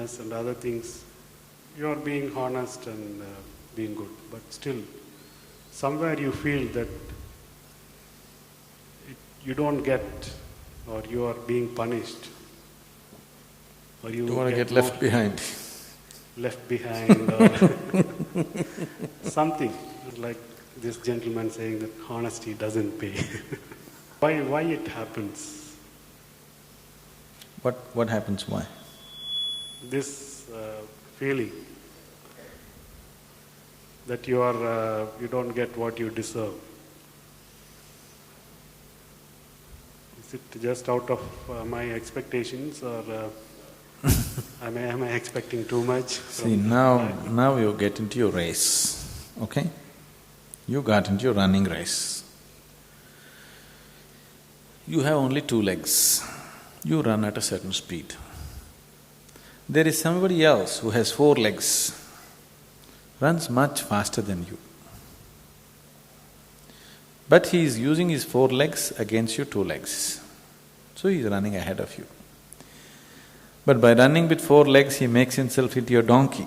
business and other things, you are being honest and being good. But still, somewhere you feel that you don't get, or you are being punished, or you don't want to get left behind. Left behind, or something like this gentleman saying that honesty doesn't pay. Why it happens? What happens? Why? This feeling that you don't get what you deserve. Is it just out of my expectations, or am I expecting too much? See, now you get into your race, okay? You got into your running race. You have only 2 legs. You run at a certain speed. There is somebody else who has 4 legs, runs much faster than you. But he is using his 4 legs against your 2 legs. So he is running ahead of you. But by running with 4 legs, he makes himself into your donkey.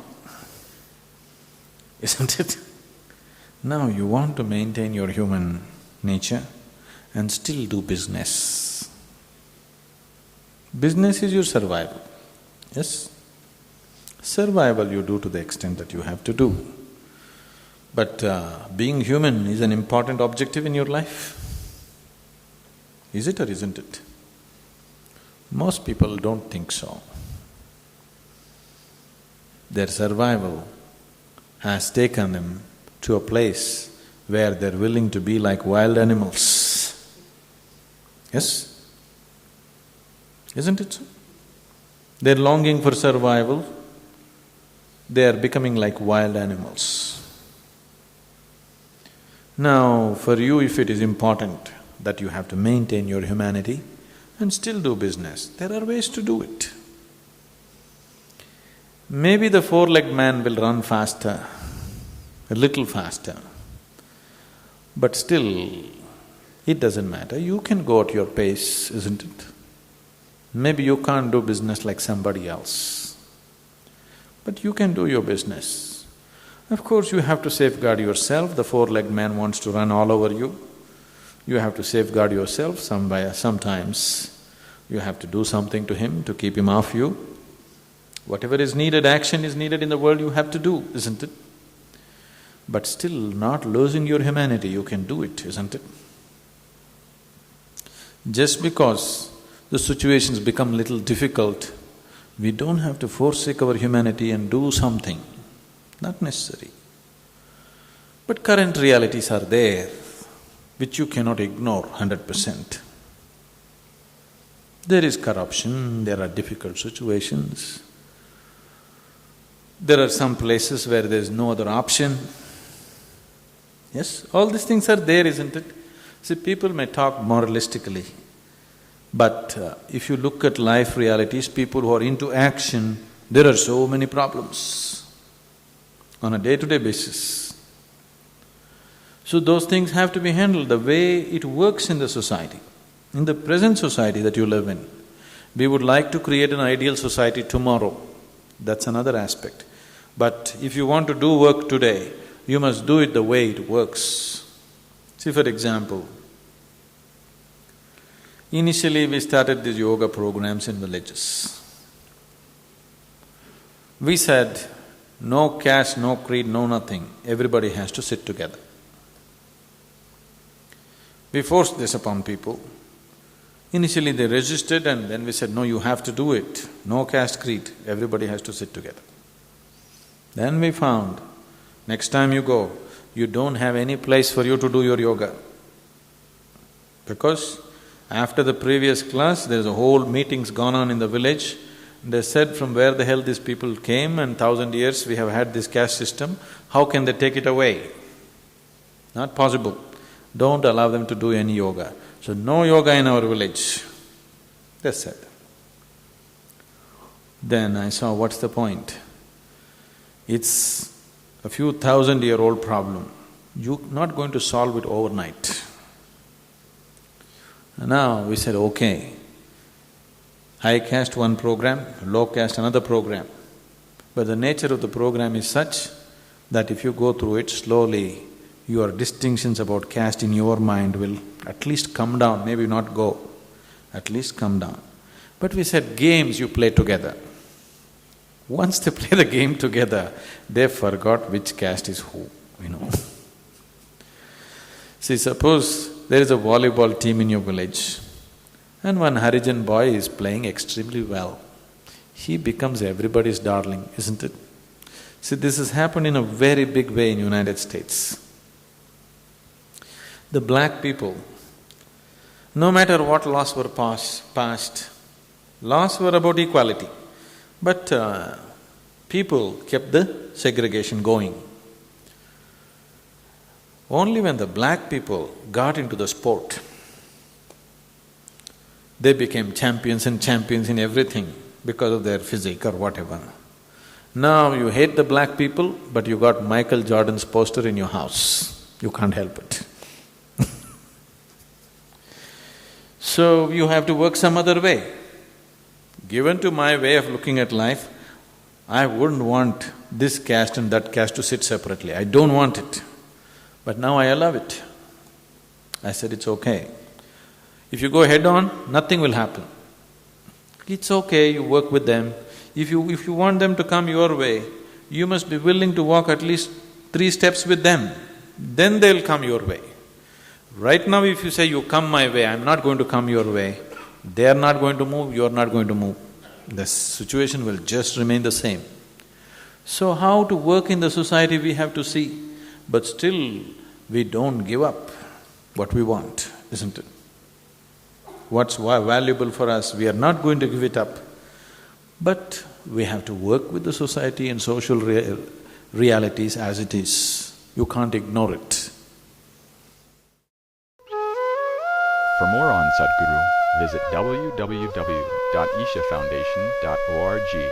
Isn't it? Now you want to maintain your human nature and still do business. Business is your survival, yes? Survival you do to the extent that you have to do. But being human is an important objective in your life. Is it or isn't it? Most people don't think so. Their survival has taken them to a place where they're willing to be like wild animals. Yes? Isn't it so? They're longing for survival, they are becoming like wild animals. Now, for you, if it is important that you have to maintain your humanity and still do business, there are ways to do it. Maybe the 4-legged man will run faster, a little faster, but still, it doesn't matter, you can go at your pace, isn't it? Maybe you can't do business like somebody else, but you can do your business. Of course, you have to safeguard yourself. The 4-legged man wants to run all over you. You have to safeguard yourself. Sometimes you have to do something to him to keep him off you. Whatever is needed, action is needed in the world, you have to do, isn't it? But still not losing your humanity, you can do it, isn't it? Just because the situations become little difficult, we don't have to forsake our humanity and do something. Not necessary. But current realities are there, which you cannot ignore 100%. There is corruption, there are difficult situations. There are some places where there is no other option. Yes, all these things are there, isn't it? See, people may talk moralistically, but if you look at life realities, people who are into action, there are so many problems on a day-to-day basis. So those things have to be handled the way it works in the society. In the present society that you live in, we would like to create an ideal society tomorrow. That's another aspect. But if you want to do work today, you must do it the way it works. See, for example, initially we started these yoga programs in villages. We said, no caste, no creed, no nothing, everybody has to sit together. We forced this upon people. Initially they resisted and then we said, no, you have to do it, no caste, creed, everybody has to sit together. Then we found, next time you go, you don't have any place for you to do your yoga. Because after the previous class, there's a whole meeting's gone on in the village. They said from where the hell these people came and 1,000 years we have had this caste system, how can they take it away? Not possible. Don't allow them to do any yoga. So no yoga in our village, they said. Then I saw, what's the point? It's a few 1,000-year-old problem. You're not going to solve it overnight. Now we said, okay, high caste one program, low caste another program. But the nature of the program is such that if you go through it slowly, your distinctions about caste in your mind will at least come down, maybe not go, at least come down. But we said games you play together. Once they play the game together, they forgot which caste is who, you know. See, suppose there is a volleyball team in your village and one Harijan boy is playing extremely well. He becomes everybody's darling, isn't it? See, this has happened in a very big way in United States. The black people, no matter what laws were passed, laws were about equality, but people kept the segregation going. Only when the black people got into the sport, they became champions and champions in everything because of their physique or whatever. Now you hate the black people, but you got Michael Jordan's poster in your house. You can't help it. So you have to work some other way. Given to my way of looking at life, I wouldn't want this caste and that caste to sit separately. I don't want it. But now I allow it. I said, it's okay. If you go head-on, nothing will happen. It's okay, you work with them. If you want them to come your way, you must be willing to walk at least 3 steps with them. Then they'll come your way. Right now if you say, you come my way, I'm not going to come your way, they are not going to move, you're not going to move. The situation will just remain the same. So how to work in the society we have to see, but still we don't give up what we want, isn't it? What's valuable for us, we are not going to give it up. But we have to work with the society and social realities as it is. You can't ignore it. For more on Sadhguru, visit www.ishafoundation.org.